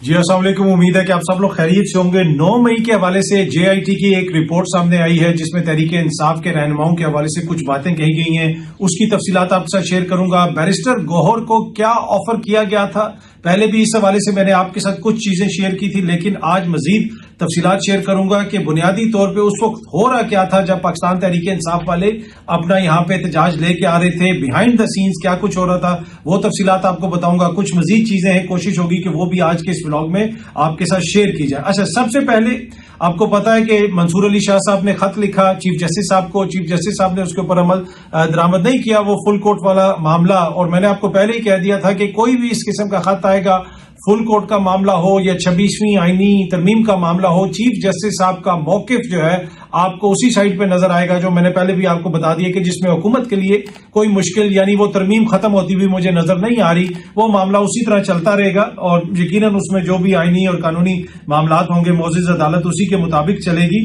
جی السلام علیکم، امید ہے کہ آپ سب لوگ خیریت سے ہوں گے۔ 9 مئی کے حوالے سے JIT کی ایک رپورٹ سامنے آئی ہے جس میں تحریک انصاف کے رہنماؤں کے حوالے سے کچھ باتیں کہی گئی ہیں، اس کی تفصیلات آپ کے ساتھ شیئر کروں گا۔ بیرسٹر گوہر کو کیا آفر کیا گیا تھا، پہلے بھی اس حوالے سے میں نے آپ کے ساتھ کچھ چیزیں شیئر کی تھی، لیکن آج مزید تفصیلات شیئر کروں گا کہ بنیادی طور پہ اس وقت ہو رہا کیا تھا جب پاکستان تحریک انصاف والے اپنا یہاں پہ احتجاج لے کے آ رہے تھے، بیہائنڈ دا سینز کیا کچھ ہو رہا تھا، وہ تفصیلات آپ کو بتاؤں گا۔ کچھ مزید چیزیں ہیں، کوشش ہوگی کہ وہ بھی آج کے اس ولاگ میں آپ کے ساتھ شیئر کی جائے۔ اچھا، سب سے پہلے آپ کو پتا ہے کہ منصور علی شاہ صاحب نے خط لکھا چیف جسٹس صاحب کو، چیف جسٹس صاحب نے اس کے اوپر عمل درآمد نہیں کیا، وہ فل کورٹ والا معاملہ، اور میں نے آپ کو پہلے ہی کہہ دیا تھا کہ کوئی بھی اس قسم کا خط آئے گا، فل کورٹ کا معاملہ ہو یا 26ویں آئینی ترمیم کا معاملہ ہو، چیف جسٹس صاحب کا موقف جو ہے آپ کو اسی سائٹ پہ نظر آئے گا جو میں نے پہلے بھی آپ کو بتا دیا کہ جس میں حکومت کے لیے کوئی مشکل یعنی وہ ترمیم ختم ہوتی ہوئی مجھے نظر نہیں آ رہی، وہ معاملہ اسی طرح چلتا رہے گا اور یقیناً اس میں جو بھی آئینی اور قانونی معاملات ہوں گے معزز عدالت اسی کے مطابق چلے گی۔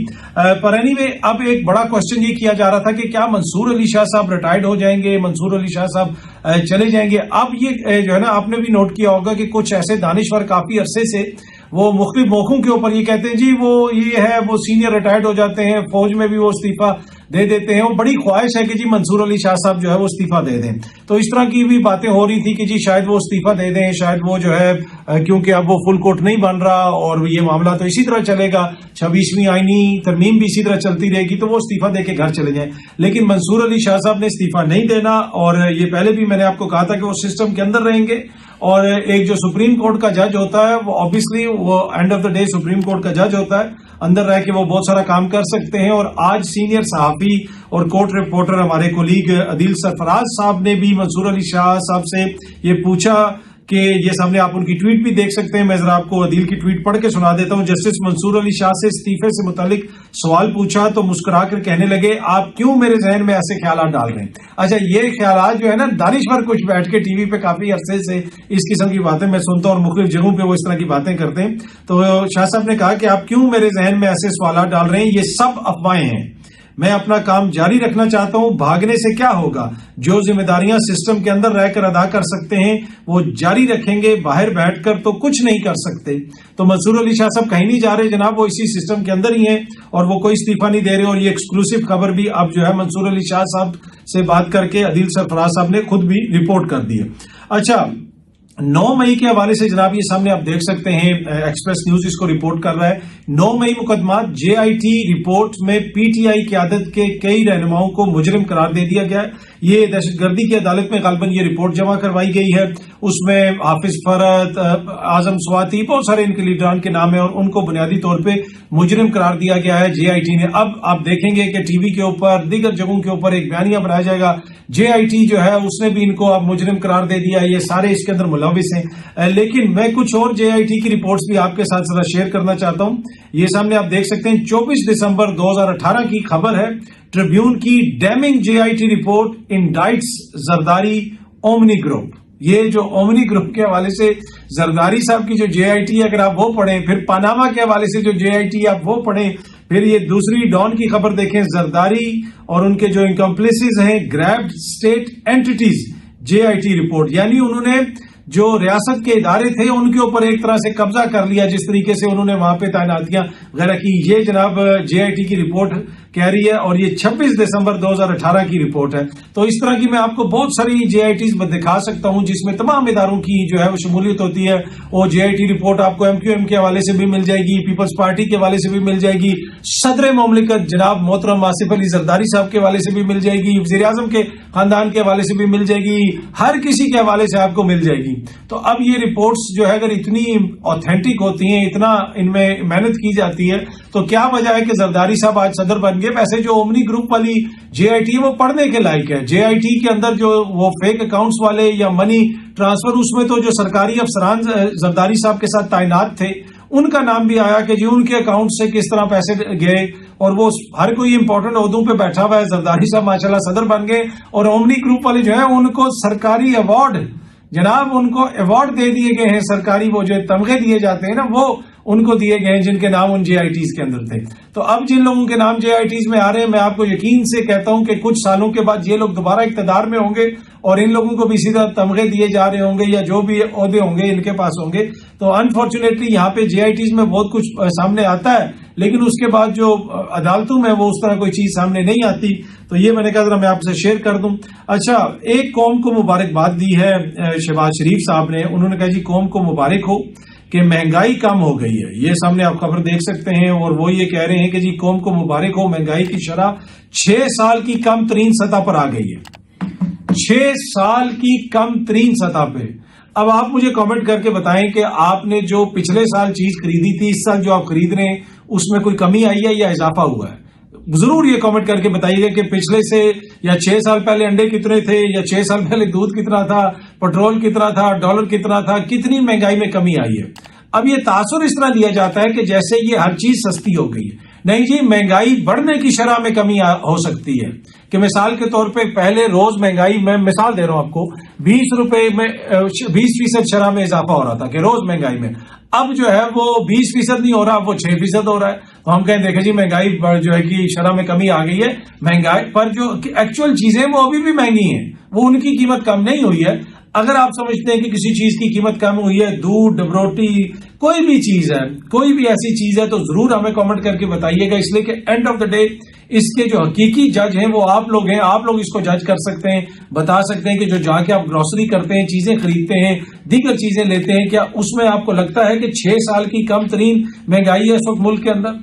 پر اینی وے اب ایک بڑا کوشچن یہ کیا جا رہا تھا کہ کیا منصور علی شاہ صاحب ریٹائرڈ ہو جائیں گے، منصور علی شاہ صاحب چلے جائیں گے۔ اب یہ جو ہے نا، آپ نے بھی نوٹ کیا ہوگا کہ کچھ ایسے دانشور کافی عرصے سے وہ مختلف موقعوں کے اوپر یہ کہتے ہیں جی وہ یہ ہے، وہ سینئر ریٹائرڈ ہو جاتے ہیں، فوج میں بھی وہ استعفیٰ دے دیتے ہیں، وہ بڑی خواہش ہے کہ جی منصور علی شاہ صاحب جو ہے وہ استعفیٰ دے دیں۔ تو اس طرح کی بھی باتیں ہو رہی تھی کہ جی شاید وہ استعفیٰ دے دیں، شاید وہ جو ہے کیونکہ اب وہ فل کورٹ نہیں بن رہا اور یہ معاملہ تو اسی طرح چلے گا، 26ویں آئینی ترمیم بھی اسی طرح چلتی رہے گی، تو وہ استعفیٰ دے کے گھر چلے جائیں۔ لیکن منصور علی شاہ صاحب نے استعفیٰ نہیں دینا، اور یہ پہلے بھی میں نے آپ کو کہا تھا کہ وہ سسٹم کے اندر رہیں گے، اور ایک جو سپریم کورٹ کا جج ہوتا ہے وہ obviously وہ and of the day supreme court کا جج ہوتا ہے، اندر رہ کے وہ بہت سارا کام کر سکتے ہیں۔ اور آج سینئر صحافی اور کورٹ رپورٹر ہمارے کولیگ عدیل سرفراز صاحب نے بھی منصور علی شاہ صاحب سے یہ پوچھا کہ یہ سامنے آپ ان کی ٹویٹ بھی دیکھ سکتے ہیں، میں ذرا آپ کو عدیل کی ٹویٹ پڑھ کے سنا دیتا ہوں۔ جسٹس منصور علی شاہ سے استعفے سے متعلق سوال پوچھا تو مسکرا کر کہنے لگے آپ کیوں میرے ذہن میں ایسے خیالات ڈال رہے ہیں۔ اچھا، یہ خیالات جو ہے نا، دانشور کچھ بیٹھ کے ٹی وی پہ کافی عرصے سے اس قسم کی باتیں میں سنتا ہوں اور مختلف جگہوں پہ وہ اس طرح کی باتیں کرتے ہیں، تو شاہ صاحب نے کہا کہ آپ کیوں میرے ذہن میں ایسے سوالات ڈال رہے ہیں، یہ سب افواہیں ہیں، میں اپنا کام جاری رکھنا چاہتا ہوں، بھاگنے سے کیا ہوگا، جو ذمہ داریاں سسٹم کے اندر رہ کر ادا کر سکتے ہیں وہ جاری رکھیں گے، باہر بیٹھ کر تو کچھ نہیں کر سکتے۔ تو منصور علی شاہ صاحب کہیں نہیں جا رہے جناب، وہ اسی سسٹم کے اندر ہی ہیں اور وہ کوئی استعفیٰ نہیں دے رہے، اور یہ ایکسکلوسیو خبر بھی اب جو ہے منصور علی شاہ صاحب سے بات کر کے عدیل سرفراز صاحب نے خود بھی رپورٹ کر دی ہے۔ اچھا، 9 مئی کے حوالے سے جناب یہ سامنے آپ دیکھ سکتے ہیں، ایکسپریس نیوز اس کو رپورٹ کر رہا ہے۔ 9 مئی مقدمات، JIT رپورٹ میں PTI قیادت کے کئی رہنماؤں کو مجرم قرار دے دیا گیا ہے۔ یہ دہشت گردی کی عدالت میں غالباً یہ رپورٹ جمع کروائی گئی ہے، اس میں حافظ فرد، اعظم سواتی، بہت سارے ان کے لیڈران کے نام ہیں اور ان کو بنیادی طور پہ مجرم قرار دیا گیا ہے JIT نے۔ اب آپ دیکھیں گے کہ ٹی وی کے اوپر دیگر جگہوں کے اوپر ایک بیانیہ بنایا جائے گا، JIT جو ہے اس نے بھی ان کو اب مجرم قرار دے دیا، یہ سارے اس کے اندر ملوث ہیں۔ لیکن میں کچھ اور JIT کی رپورٹس بھی آپ کے ساتھ ذرا شیئر کرنا چاہتا ہوں۔ یہ سامنے آپ دیکھ سکتے ہیں، 24 دسمبر 2018 کی خبر ہے، ٹریبیون کی damning JIT report indicts Zardari Omni group. یہ جو اومنی گروپ کے حوالے سے زرداری صاحب کی جو JIT ہے، اگر آپ وہ پڑھیں، پھر پاناما کے حوالے سے جو JIT ہے آپ وہ پڑھیں، پھر یہ دوسری ڈان کی خبر دیکھیں، زرداری اور ان کے جو انکمپلیسز ہیں گریبڈ اسٹیٹ اینٹیٹیز JIT رپورٹ، یعنی انہوں نے جو ریاست کے ادارے تھے ان کے اوپر ایک طرح سے قبضہ کر لیا، جس طریقے سے انہوں نے وہاں پہ تعیناتیاں وغیرہ کی۔ یہ جناب JIT کی رپورٹ کہہ رہی ہے، اور یہ 26 دسمبر 2018 کی رپورٹ ہے۔ تو اس طرح کی میں آپ کو بہت ساری JITs دکھا سکتا ہوں جس میں تمام اداروں کی جو ہے وہ شمولیت ہوتی ہے۔ وہ JIT رپورٹ آپ کو MQM کے حوالے سے بھی مل جائے گی، پیپلز پارٹی کے حوالے سے بھی مل جائے گی، صدر مملکت جناب محترم آصف علی زرداری صاحب کے حوالے سے بھی مل جائے گی، وزیر اعظم کے خاندان کے حوالے سے بھی مل جائے گی، ہر کسی کے حوالے سے آپ کو مل جائے گی۔ تو اب یہ رپورٹس جو ہے اگر اتنی آتھینٹک ہوتی ہیں، اتنا ان میں محنت کی جاتی ہے، تو کیا وجہ ہے کہ زرداری صاحب آج صدر بن گئے؟ ویسے جو اومنی گروپ والی JIT وہ پڑھنے کے لائق ہے۔ JIT کے اندر جو وہ فیک اکاؤنٹس والے یا منی ٹرانسفر، اس میں تو جو سرکاری افسران زرداری صاحب کے ساتھ تعینات تھے ان کا نام بھی آیا کہ جی ان کے اکاؤنٹ سے کس طرح پیسے گئے، اور وہ ہر کوئی امپورٹنٹ عہدوں پہ بیٹھا ہوا ہے۔ زرداری صاحب ماشاءاللہ صدر بن گئے، اور اومنی گروپ والے جو ہیں ان کو سرکاری ایوارڈ، جناب ان کو ایوارڈ دے دیے گئے ہیں، سرکاری وہ جو تمغے دیے جاتے ہیں نا، وہ ان کو دیے گئے جن کے نام ان JITs کے اندر تھے. تو اب جن لوگوں کے نام JITs میں آ رہے ہیں، میں آپ کو یقین سے کہتا ہوں کہ کچھ سالوں کے بعد یہ لوگ دوبارہ اقتدار میں ہوں گے اور ان لوگوں کو بھی اسی طرح تمغے دیے جا رہے ہوں گے یا جو بھی عہدے ہوں گے ان کے پاس ہوں گے. تو انفارچونیٹلی یہاں پہ JITs میں بہت کچھ سامنے آتا ہے، لیکن اس کے بعد جو عدالتوں میں وہ اس طرح کوئی چیز سامنے نہیں آتی. تو یہ میں نے کہا ذرا میں آپ سے شیئر کر دوں. اچھا، ایک قوم کو مبارکباد دی ہے شہباز شریف صاحب نے. انہوں نے کہا جی قوم کو مبارک ہو کہ مہنگائی کم ہو گئی ہے. یہ سامنے آپ خبر دیکھ سکتے ہیں، اور وہ یہ کہہ رہے ہیں کہ جی قوم کو مبارک ہو، مہنگائی کی شرح 6 سال کی کم ترین سطح پر آ گئی ہے. 6 سال کی کم ترین سطح پہ. اب آپ مجھے کامنٹ کر کے بتائیں کہ آپ نے جو پچھلے سال چیز خریدی تھی، اس سال جو آپ خرید رہے ہیں اس میں کوئی کمی آئی ہے یا اضافہ ہوا ہے؟ ضرور یہ کامنٹ کر کے بتائیے گا کہ پچھلے سے یا 6 سال پہلے انڈے کتنے تھے، یا 6 سال پہلے دودھ کتنا تھا، پٹرول کتنا تھا، ڈالر کتنا تھا، کتنی مہنگائی میں کمی آئی ہے. اب یہ تاثر اس طرح دیا جاتا ہے کہ جیسے یہ ہر چیز سستی ہو گئی ہے. نہیں جی، مہنگائی بڑھنے کی شرح میں کمی ہو سکتی ہے. کہ مثال کے طور پہ پہلے روز مہنگائی، میں مثال دے رہا ہوں آپ کو، 20 روپے میں 20% شرح میں اضافہ ہو رہا تھا کہ روز مہنگائی میں. اب جو ہے وہ 20% نہیں ہو رہا، اب وہ 6% ہو رہا ہے. تو ہم کہیں دیکھیں جی مہنگائی جو ہے کہ شرح میں کمی آ گئی ہے. مہنگائی پر جو ایکچوئل چیزیں وہ ابھی بھی مہنگی ہیں، وہ ان کی قیمت کم نہیں ہوئی ہے. اگر آپ سمجھتے ہیں کہ کسی چیز کی قیمت کم ہوئی ہے، دودھ، ڈبروٹی، کوئی بھی چیز ہے، کوئی بھی ایسی چیز ہے، تو ضرور ہمیں کامنٹ کر کے بتائیے گا. اس لیے کہ اینڈ آف دا ڈے اس کے جو حقیقی جج ہیں وہ آپ لوگ ہیں. آپ لوگ اس کو جج کر سکتے ہیں، بتا سکتے ہیں کہ جو جا کے آپ گروسری کرتے ہیں، چیزیں خریدتے ہیں، دیگر چیزیں لیتے ہیں، کیا اس میں آپ کو لگتا ہے کہ 6 سال کی کم ترین مہنگائی ہے اس وقت ملک کے اندر،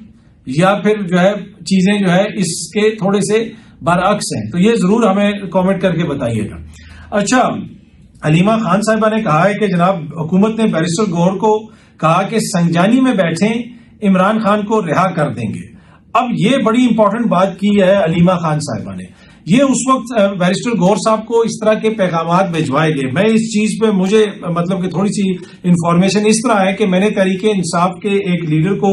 یا پھر جو ہے چیزیں جو ہے اس کے تھوڑے سے برعکس ہیں؟ تو یہ ضرور ہمیں کامنٹ کر کے بتائیے گا. اچھا، علیمہ خان صاحبہ نے کہا ہے کہ جناب حکومت نے بیرسٹر گور کو کہا کہ سنجانی میں بیٹھیں، عمران خان کو رہا کر دیں گے. اب یہ بڑی امپورٹنٹ بات کی ہے علیمہ خان صاحبہ نے. یہ اس وقت بیرسٹر گور صاحب کو اس طرح کے پیغامات بھجوائے گئے. میں اس چیز پہ مجھے مطلب کہ تھوڑی سی انفارمیشن اس طرح ہے کہ میں نے تحریک انصاف کے ایک لیڈر کو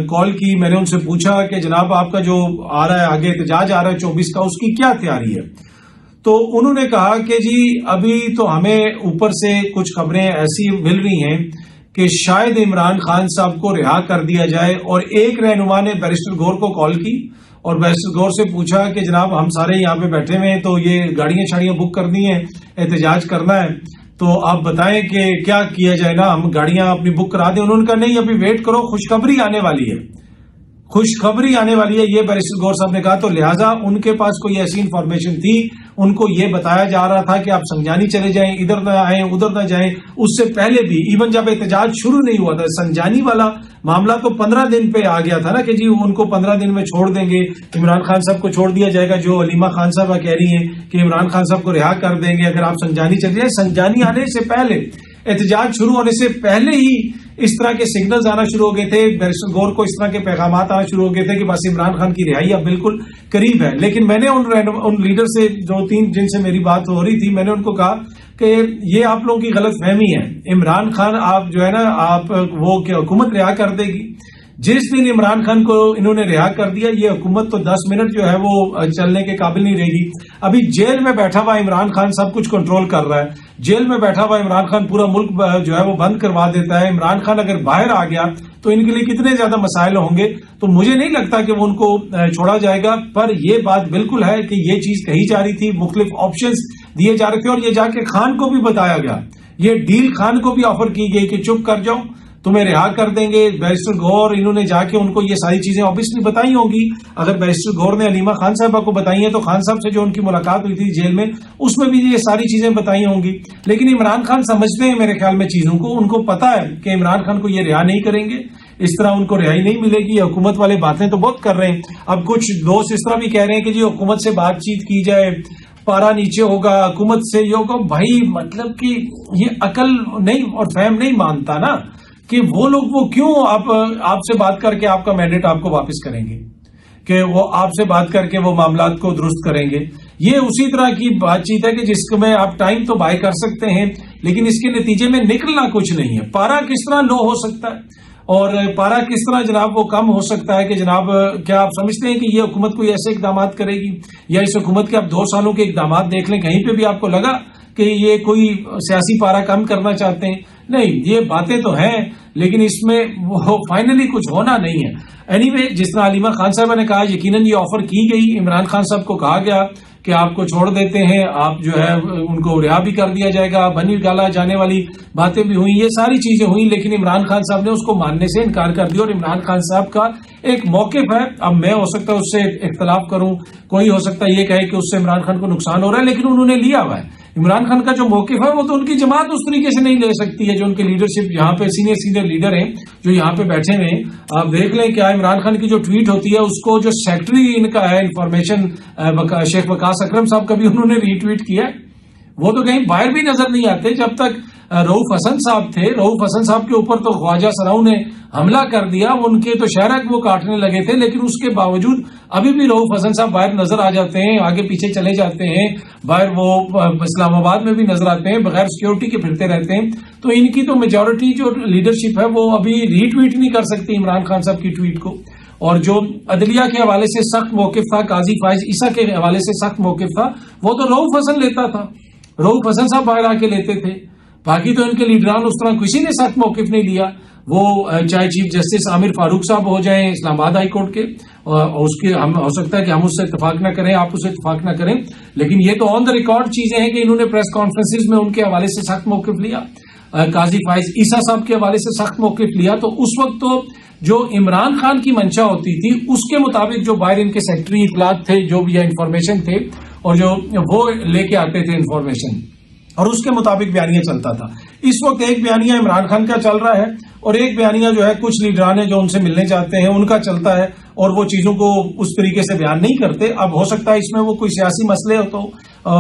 کال کی. میں نے ان سے پوچھا کہ جناب آپ کا جو آ رہا ہے آگے احتجاج آ رہا ہے 24 کا، اس کی کیا تیاری ہے؟ تو انہوں نے کہا کہ جی ابھی تو ہمیں اوپر سے کچھ خبریں ایسی مل رہی ہیں کہ شاید عمران خان صاحب کو رہا کر دیا جائے. اور ایک رہنما نے بیرسٹر گور کو کال کی اور بیرسٹر گور سے پوچھا کہ جناب ہم سارے یہاں پہ بیٹھے ہوئے ہیں، تو یہ گاڑیاں شاڑیاں بک کرنی ہیں، احتجاج کرنا ہے، تو آپ بتائیں کہ کیا کیا جائے نا، ہم گاڑیاں اپنی بک کرا دیں. انہوں نے کہا نہیں، ابھی ویٹ کرو، خوشخبری آنے والی ہے، خوشخبری آنے والی ہے، یہ بیرسٹر گور صاحب نے کہا. تو لہٰذا ان کے پاس کوئی ایسی انفارمیشن تھی، ان کو یہ بتایا جا رہا تھا کہ آپ سنجانی چلے جائیں، ادھر نہ آئیں، ادھر نہ جائیں. اس سے پہلے بھی ایون جب احتجاج شروع نہیں ہوا تھا، سنجانی والا معاملہ تو 15 دن پہ آ گیا تھا نا کہ جی ان کو 15 دن میں چھوڑ دیں گے، عمران خان صاحب کو چھوڑ دیا جائے گا. جو علیمہ خان صاحبہ کہہ رہی ہیں کہ عمران خان صاحب کو رہا کر دیں گے اگر آپ سنجانی چلے جائیں. سنجانی آنے سے پہلے، احتجاج شروع ہونے سے پہلے ہی اس طرح کے سگنلز آنا شروع ہو گئے تھے. بیرسٹر گور کو اس طرح کے پیغامات آنا شروع ہو گئے تھے کہ بس عمران خان کی رہائی اب بالکل قریب ہے. لیکن میں نے ان لیڈر سے 2-3 جن سے میری بات ہو رہی تھی، میں نے ان کو کہا کہ یہ آپ لوگوں کی غلط فہمی ہے. عمران خان آپ جو ہے نا، آپ وہ کہ حکومت رہا کر دے گی. جس دن عمران خان کو انہوں نے رہا کر دیا، یہ حکومت تو 10 منٹ جو ہے وہ چلنے کے قابل نہیں رہے گی. ابھی جیل میں بیٹھا ہوا عمران خان سب کچھ کنٹرول کر رہا ہے. جیل میں بیٹھا ہوا عمران خان پورا ملک جو ہے وہ بند کروا دیتا ہے. عمران خان اگر باہر آ گیا تو ان کے لیے کتنے زیادہ مسائل ہوں گے. تو مجھے نہیں لگتا کہ وہ ان کو چھوڑا جائے گا. پر یہ بات بالکل ہے کہ یہ چیز کہی جا رہی تھی، مختلف آپشنز دیے جا رہے تھے، اور یہ جا کے خان کو بھی بتایا گیا، یہ ڈیل خان کو بھی آفر کی گئی کہ چپ کر جاؤ، تمہیں رہا کر دیں گے. بیرسٹر گور انہوں نے جا کے ان کو یہ ساری چیزیں آبویسلی بتائی ہوں گی. اگر بیرسٹر گور نے علیمہ خان صاحبہ کو بتائی ہیں تو خان صاحب سے جو ان کی ملاقات ہوئی تھی جیل میں، اس میں بھی یہ ساری چیزیں بتائی ہوں گی. لیکن عمران خان سمجھتے ہیں میرے خیال میں چیزوں کو، ان کو پتا ہے کہ عمران خان کو یہ رہا نہیں کریں گے، اس طرح ان کو رہائی نہیں ملے گی. حکومت والے باتیں تو بہت کر رہے ہیں. اب کچھ دوست اس طرح بھی کہہ رہے ہیں کہ جی حکومت سے بات چیت کی جائے، پارا نیچے ہوگا، حکومت سے یہ ہوگا. بھائی مطلب کہ یہ عقل نہیں اور فہم نہیں مانتا نا کہ وہ لوگ وہ کیوں آپ سے بات کر کے آپ کا مینڈیٹ آپ کو واپس کریں گے، کہ وہ آپ سے بات کر کے وہ معاملات کو درست کریں گے. یہ اسی طرح کی بات چیت ہے کہ جس میں آپ ٹائم تو بائی کر سکتے ہیں، لیکن اس کے نتیجے میں نکلنا کچھ نہیں ہے. پارا کس طرح لو ہو سکتا ہے اور پارا کس طرح جناب وہ کم ہو سکتا ہے کہ جناب کیا آپ سمجھتے ہیں کہ یہ حکومت کوئی ایسے اقدامات کرے گی، یا اس حکومت کے آپ 2 سالوں کے اقدامات دیکھ لیں، کہیں پہ بھی آپ کو لگا کہ یہ کوئی سیاسی پارا کم کرنا چاہتے ہیں؟ نہیں، یہ باتیں تو ہیں لیکن اس میں وہ فائنلی کچھ ہونا نہیں ہے. اینی جس طرح علیمہ خان صاحبہ نے کہا, یقیناً یہ آفر کی گئی, عمران خان صاحب کو کہا گیا کہ آپ کو چھوڑ دیتے ہیں, آپ جو ہے ان کو رہا بھی کر دیا جائے گا, بنی گالا جانے والی باتیں بھی ہوئیں, یہ ساری چیزیں ہوئیں, لیکن عمران خان صاحب نے اس کو ماننے سے انکار کر دیا. اور عمران خان صاحب کا ایک موقف ہے, اب میں ہو سکتا ہے اس سے اختلاف کروں, کوئی ہو سکتا ہے یہ کہے کہ اس سے عمران خان کو نقصان ہو رہا ہے, لیکن انہوں نے لیا ہوا ہے. عمران خان کا جو موقف ہے وہ تو ان کی جماعت اس طریقے سے نہیں لے سکتی ہے, جو ان کے لیڈرشپ یہاں پہ سینئر لیڈر ہیں جو یہاں پہ بیٹھے ہوئے ہیں. آپ دیکھ لیں کیا عمران خان کی جو ٹویٹ ہوتی ہے اس کو جو سیکٹری ان کا ہے انفارمیشن شیخ وقاص اکرم صاحب کا بھی انہوں نے ری ٹویٹ کیا ہے. وہ تو کہیں باہر بھی نظر نہیں آتے. جب تک رؤوف حسن صاحب تھے, رؤوف حسن صاحب کے اوپر تو خواجہ سراؤں نے حملہ کر دیا, ان کے تو شہرک وہ کاٹنے لگے تھے, لیکن اس کے باوجود ابھی بھی رؤوف حسن صاحب باہر نظر آ جاتے ہیں, آگے پیچھے چلے جاتے ہیں, باہر وہ اسلام آباد میں بھی نظر آتے ہیں, بغیر سیکورٹی کے پھرتے رہتے ہیں. تو ان کی تو میجورٹی جو لیڈرشپ ہے وہ ابھی ری ٹویٹ نہیں کر سکتی عمران خان صاحب کی ٹویٹ کو. اور جو عدلیہ کے حوالے سے سخت موقف تھا, قاضی فائز عیسیٰ کے حوالے سے سخت موقف تھا, وہ تو رؤوف حسن لیتا تھا, رؤوف حسن صاحب باہر آ کے لیتے تھے. باقی تو ان کے لیڈران اس طرح کسی نے سخت موقف نہیں لیا. وہ چاہے چیف جسٹس عامر فاروق صاحب ہو جائیں اسلام آباد ہائی کورٹ کے, اس کے ہم ہو سکتا ہے کہ ہم اس سے اتفاق نہ کریں, آپ اس سے اتفاق نہ کریں, لیکن یہ تو آن دا ریکارڈ چیزیں ہیں کہ انہوں نے پریس کانفرنسز میں ان کے حوالے سے سخت موقف لیا. قاضی فائز عیسیٰ صاحب کے حوالے سے سخت موقف لیا. تو اس وقت تو جو عمران خان کی منشا ہوتی تھی اس کے مطابق جو باہر ان کے سیکٹری اطلاعات تھے, جو بھی انفارمیشن تھے, اور جو وہ لے کے آتے تھے انفارمیشن, اور اس کے مطابق بیانیہ چلتا تھا. اس وقت ایک بیانیہ عمران خان کا چل رہا ہے اور ایک بیانیہ جو ہے کچھ لیڈران ہیں جو ان سے ملنے چاہتے ہیں ان کا چلتا ہے, اور وہ چیزوں کو اس طریقے سے بیان نہیں کرتے. اب ہو سکتا ہے اس میں وہ کوئی سیاسی مسئلے ہو تو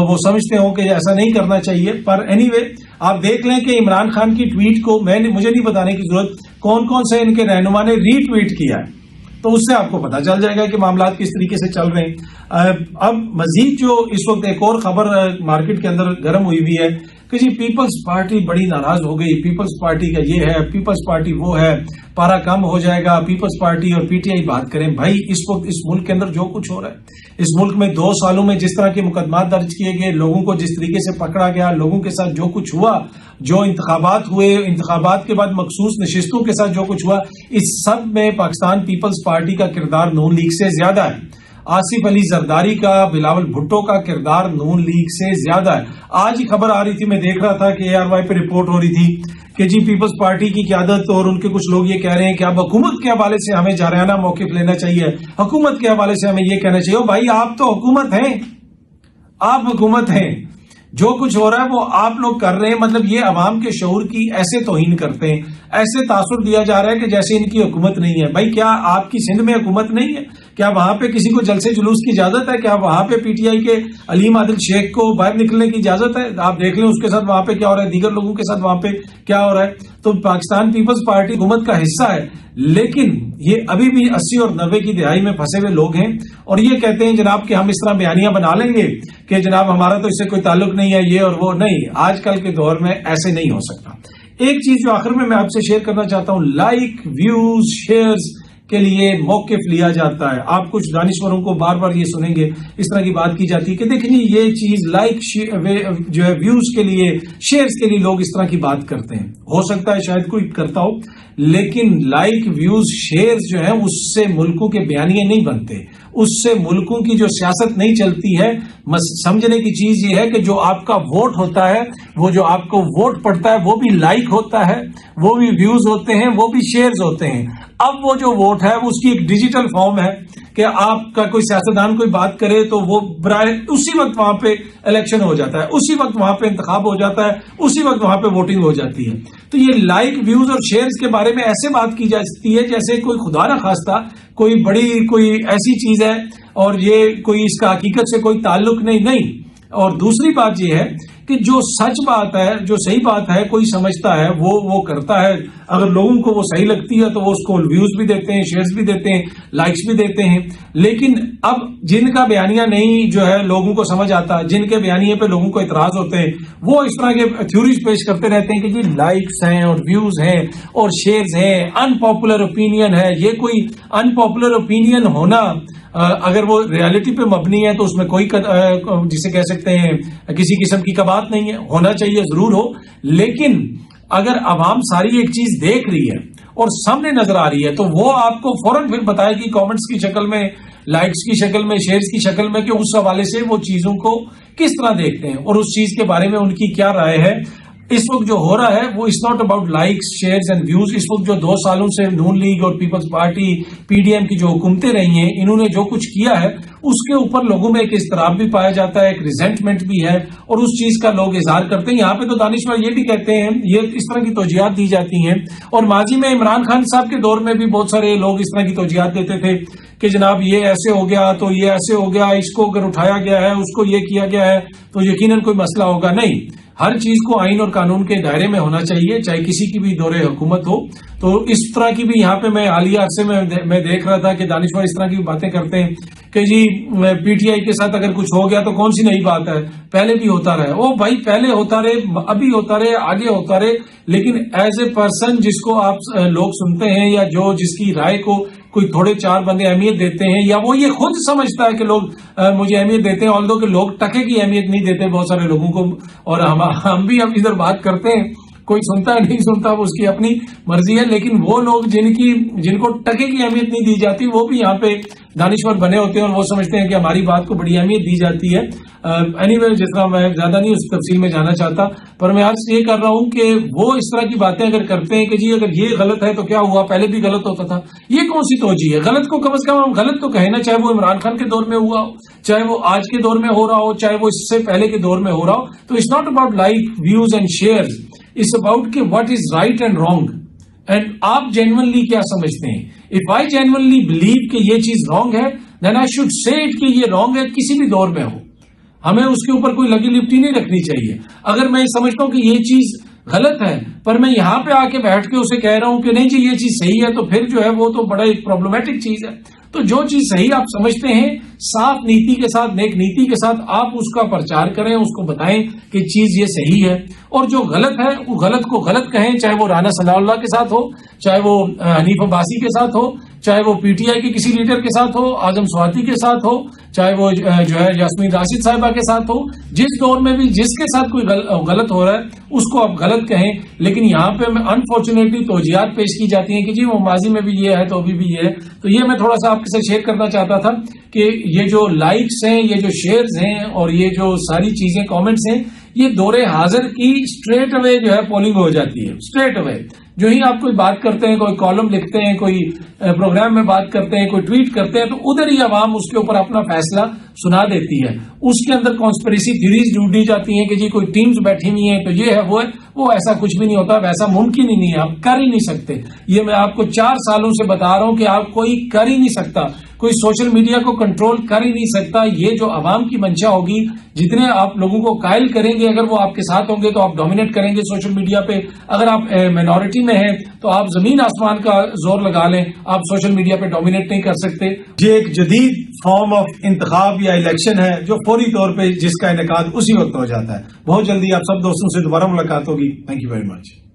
وہ سمجھتے ہوں کہ ایسا نہیں کرنا چاہیے, پر اینی وے آپ دیکھ لیں کہ عمران خان کی ٹویٹ کو مجھے نہیں بتانے کی ضرورت کون کون سے ان کے رہنما نے ری ٹویٹ کیا ہے, تو اس سے آپ کو پتا چل جائے گا کہ معاملات کس طریقے سے چل رہے ہیں. اب مزید جو اس وقت ایک اور خبر مارکیٹ کے اندر گرم ہوئی ہوئی ہے کہ جی پیپلز پارٹی بڑی ناراض ہو گئی, پیپلز پارٹی کا یہ ہے, پیپلز پارٹی وہ ہے, پارا کم ہو جائے گا, پیپلز پارٹی اور پی ٹی آئی بات کریں. بھائی اس وقت اس ملک کے اندر جو کچھ ہو رہا ہے, اس ملک میں 2 سالوں میں جس طرح کے مقدمات درج کیے گئے, لوگوں کو جس طریقے سے پکڑا گیا, لوگوں کے ساتھ جو کچھ ہوا, جو انتخابات ہوئے, انتخابات کے بعد مخصوص نشستوں کے ساتھ جو کچھ ہوا, اس سب میں پاکستان پیپلز پارٹی کا کردار نون لیگ سے زیادہ ہے. آصف علی زرداری کا, بلاول بھٹو کا کردار نون لیگ سے زیادہ ہے. آج ہی خبر آ رہی تھی, میں دیکھ رہا تھا کہ ARY پہ رپورٹ ہو رہی تھی کہ جی پیپلز پارٹی کی قیادت اور ان کے کچھ لوگ یہ کہہ رہے ہیں کہ اب حکومت کے حوالے سے ہمیں جارحانہ موقف لینا چاہیے, حکومت کے حوالے سے ہمیں یہ کہنا چاہیے. بھائی آپ تو حکومت ہیں, آپ حکومت ہیں, جو کچھ ہو رہا ہے وہ آپ لوگ کر رہے ہیں. مطلب یہ عوام کے شعور کی ایسے توہین کرتے ہیں, ایسے تاثر دیا جا رہا ہے کہ جیسے ان کی حکومت نہیں ہے. بھائی کیا آپ کی سندھ میں حکومت نہیں ہے؟ کیا وہاں پہ کسی کو جلسے جلوس کی اجازت ہے؟ کیا وہاں پہ پی ٹی آئی کے علیم عادل شیخ کو باہر نکلنے کی اجازت ہے؟ آپ دیکھ لیں اس کے ساتھ وہاں پہ کیا ہو رہا ہے, دیگر لوگوں کے ساتھ وہاں پہ کیا ہو رہا ہے. تو پاکستان پیپلز پارٹی حکومت کا حصہ ہے, لیکن یہ ابھی بھی 80 اور 90 کی دہائی میں پھنسے ہوئے لوگ ہیں, اور یہ کہتے ہیں جناب کہ ہم اس طرح بیانیاں بنا لیں گے کہ جناب ہمارا تو اس سے کوئی تعلق نہیں ہے, یہ اور وہ نہیں. آج کل کے دور میں ایسے نہیں ہو سکتا. ایک چیز جو آخر میں آپ سے شیئر کرنا چاہتا ہوں, لائک, ویوز, شیئرز کے لیے موقف لیا جاتا ہے. آپ کچھ دانشوروں کو بار بار یہ سنیں گے, اس طرح کی بات کی جاتی ہے کہ دیکھیں یہ چیز لائک جو ہے ویوز کے لیے, شیئرز کے لیے لوگ اس طرح کی بات کرتے ہیں. ہو سکتا ہے شاید کوئی کرتا ہو, لیکن لائک, ویوز, شیئرز جو ہیں اس سے ملکوں کے بیانیے نہیں بنتے, اس سے ملکوں کی جو سیاست نہیں چلتی ہے. سمجھنے کی چیز یہ ہے کہ جو آپ کا ووٹ ہوتا ہے, وہ جو آپ کو ووٹ پڑتا ہے وہ بھی لائک ہوتا ہے, وہ بھی ویوز ہوتے ہیں, وہ بھی شیئرز ہوتے ہیں. اب وہ جو ووٹ ہے اس کی ایک ڈیجیٹل فارم ہے کہ آپ کا کوئی سیاستدان کوئی بات کرے تو وہ برائے اسی وقت وہاں پہ الیکشن ہو جاتا ہے, اسی وقت وہاں پہ انتخاب ہو جاتا ہے, اسی وقت وہاں پہ ووٹنگ ہو جاتی ہے. تو یہ لائک, ویوز اور شیئرز کے بارے میں ایسے بات کی جاتی ہے جیسے کوئی خدا نہ خواستہ کوئی بڑی کوئی ایسی چیز ہے اور یہ کوئی اس کا حقیقت سے کوئی تعلق نہیں. اور دوسری بات یہ ہے کہ جو سچ بات ہے, جو صحیح بات ہے, کوئی سمجھتا ہے وہ کرتا ہے. اگر لوگوں کو وہ صحیح لگتی ہے تو وہ اس کو ویوز بھی دیتے ہیں, شیئرز بھی دیتے ہیں, لائکس بھی دیتے ہیں. لیکن اب جن کا بیانیہ نہیں جو ہے لوگوں کو سمجھ آتا, جن کے بیانیے پہ لوگوں کو اعتراض ہوتے ہیں, وہ اس طرح کے تھیوریز پیش کرتے رہتے ہیں کہ جی لائکس ہیں اور ویوز ہیں اور شیئرز ہیں, ان پاپولر اوپینین ہے. یہ کوئی ان پاپولر اوپینین ہونا اگر وہ ریالٹی پہ مبنی ہے تو اس میں کوئی جسے کہہ سکتے ہیں کسی قسم کی بات نہیں ہے. ہونا چاہیے, ضرور ہو, لیکن اگر عوام ساری ایک چیز دیکھ رہی ہے اور سامنے نظر آ رہی ہے تو وہ آپ کو فوراً پھر بتائے گی کامنٹس کی شکل میں، لائکس کی شکل میں، شیئرز کی شکل میں، کہ اس حوالے سے وہ چیزوں کو کس طرح دیکھتے ہیں اور اس چیز کے بارے میں ان کی کیا رائے ہے. اس وقت جو ہو رہا ہے وہ it's not about likes, shares and views. اس وقت جو 2 سالوں سے نون لیگ اور Peoples Party P D M کی جو حکومتیں رہی ہیں، انہوں نے جو کچھ کیا ہے اس کے اوپر لوگوں میں ایک اضطراب بھی پایا جاتا ہے، ایک ریزنٹمنٹ بھی ہے اور اس چیز کا لوگ اظہار کرتے ہیں. یہاں پہ تو دانشور یہ بھی کہتے ہیں، یہ اس طرح کی توجیہات دی جاتی ہیں، اور ماضی میں عمران خان صاحب کے دور میں بھی بہت سارے لوگ اس طرح کی توجیہات دیتے تھے کہ جناب یہ ایسے ہو گیا تو یہ ایسے ہو گیا، اس کو اگر اٹھایا گیا ہے، اس کو یہ کیا گیا ہے تو یقیناً کوئی مسئلہ ہوگا. نہیں، ہر چیز کو آئین اور قانون کے دائرے میں ہونا چاہیے، چاہے کسی کی بھی دور حکومت ہو. تو اس طرح کی بھی یہاں پہ میں حالیہ عرصے میں دیکھ رہا تھا کہ دانشور اس طرح کی باتیں کرتے ہیں کہ جی پی ٹی آئی کے ساتھ اگر کچھ ہو گیا تو کون سی نئی بات ہے، پہلے بھی ہوتا رہا. او بھائی، پہلے ہوتا رہے، ابھی ہوتا رہے، آگے ہوتا رہے، لیکن ایز اے پرسن جس کو آپ لوگ سنتے ہیں یا جس کی رائے کو کوئی تھوڑے 4 بندے اہمیت دیتے ہیں، یا وہ یہ خود سمجھتا ہے کہ لوگ مجھے اہمیت دیتے ہیں، although کہ لوگ ٹکے کی اہمیت نہیں دیتے بہت سارے لوگوں کو. اور ہم بھی اب ادھر بات کرتے ہیں، کوئی سنتا ہے نہیں سنتا وہ اس کی اپنی مرضی ہے، لیکن وہ لوگ جن کو ٹکے کی اہمیت نہیں دی جاتی وہ بھی یہاں پہ دانشور بنے ہوتے ہیں اور وہ سمجھتے ہیں کہ ہماری بات کو بڑی اہمیت دی جاتی ہے. اینی وے، جس طرح میں زیادہ نہیں اس تفصیل میں جانا چاہتا، پر میں آج یہ کر رہا ہوں کہ وہ اس طرح کی باتیں اگر کرتے ہیں کہ جی اگر یہ غلط ہے تو کیا ہوا، پہلے بھی غلط ہوتا تھا، یہ کون سی توجہ ہے؟ غلط کو کم از کم ہم غلط تو کہیں نا، چاہے وہ عمران خان کے دور میں ہوا ہو، چاہے وہ آج کے دور میں ہو رہا ہو، چاہے وہ اس سے پہلے کے دور میں ہو رہا ہو. تو it's not about like, views and shares, it's about کہ what is right and wrong. And آپ جینوئنلی کیا سمجھتے ہیں؟ اف آئی جینوئنلی بلیو کہ یہ چیز رانگ ہے، دین آئی شوڈ سے اٹ کہ یہ رانگ ہے، کسی بھی دور میں ہو. ہمیں اس کے اوپر کوئی لگی لپٹی نہیں رکھنی چاہیے. اگر میں سمجھتا ہوں کہ یہ چیز غلط ہے پر میں یہاں پہ آ کے بیٹھ کے اسے کہہ رہا ہوں کہ نہیں جی یہ چیز صحیح ہے، تو پھر جو ہے وہ تو بڑا ایک پرابلمٹک چیز ہے. تو جو چیز صحیح آپ سمجھتے ہیں، صاف نیتی کے ساتھ، نیک نیتی کے ساتھ آپ اس کا پرچار کریں، اس کو بتائیں کہ چیز یہ صحیح ہے. اور جو غلط ہے وہ غلط کو غلط کہیں، چاہے وہ رانا ثناء اللہ کے ساتھ ہو، چاہے وہ حنیف عباسی کے ساتھ ہو، چاہے وہ پی ٹی آئی کے کسی لیڈر کے ساتھ ہو، اعظم سواتی کے ساتھ ہو، چاہے وہ جو ہے یاسمین راشد صاحبہ کے ساتھ ہو. جس دور میں بھی جس کے ساتھ کوئی غلط ہو رہا ہے اس کو آپ غلط کہیں. لیکن یہاں پہ انفارچونیٹلی توجیہات پیش کی جاتی ہیں کہ جی وہ ماضی میں بھی یہ ہے تو ابھی بھی یہ ہے. تو یہ میں تھوڑا سا آپ کے ساتھ شیئر کرنا چاہتا تھا کہ یہ جو لائکس ہیں، یہ جو شیئرز ہیں اور یہ جو ساری چیزیں کامنٹس ہیں، یہ دور حاضر کی اسٹریٹ اوے جو ہے پولنگ ہو جاتی ہے. اسٹریٹ اوے جو ہی آپ کوئی بات کرتے ہیں، کوئی کالم لکھتے ہیں، کوئی پروگرام میں بات کرتے ہیں، کوئی ٹویٹ کرتے ہیں، تو ادھر ہی عوام اس کے اوپر اپنا فیصلہ سنا دیتی ہے. اس کے اندر کانسپریسی تھیوریز ڈھونڈی جاتی ہیں کہ جی کوئی ٹیمز بیٹھی ہوئی ہیں تو یہ ہے وہ ہے. وہ ایسا کچھ بھی نہیں ہوتا، ویسا ممکن ہی نہیں ہے، آپ کر ہی نہیں سکتے. یہ میں آپ کو 4 سالوں سے بتا رہا ہوں کہ آپ کوئی کر ہی نہیں سکتا، کوئی سوشل میڈیا کو کنٹرول کر ہی نہیں سکتا. یہ جو عوام کی منشا ہوگی، جتنے آپ لوگوں کو قائل کریں گے، اگر وہ آپ کے ساتھ ہوں گے تو آپ ڈومینیٹ کریں گے سوشل میڈیا پہ. اگر آپ مائنورٹی میں ہیں تو آپ زمین آسمان کا زور لگا لیں، آپ سوشل میڈیا پہ ڈومینیٹ نہیں کر سکتے. یہ ایک جدید فارم آف انتخاب یا الیکشن ہے جو فوری طور پہ جس کا انعقاد اسی وقت ہو جاتا ہے. بہت جلدی آپ سب دوستوں سے دوبارہ ملاقات ہوگی. Thank you very much.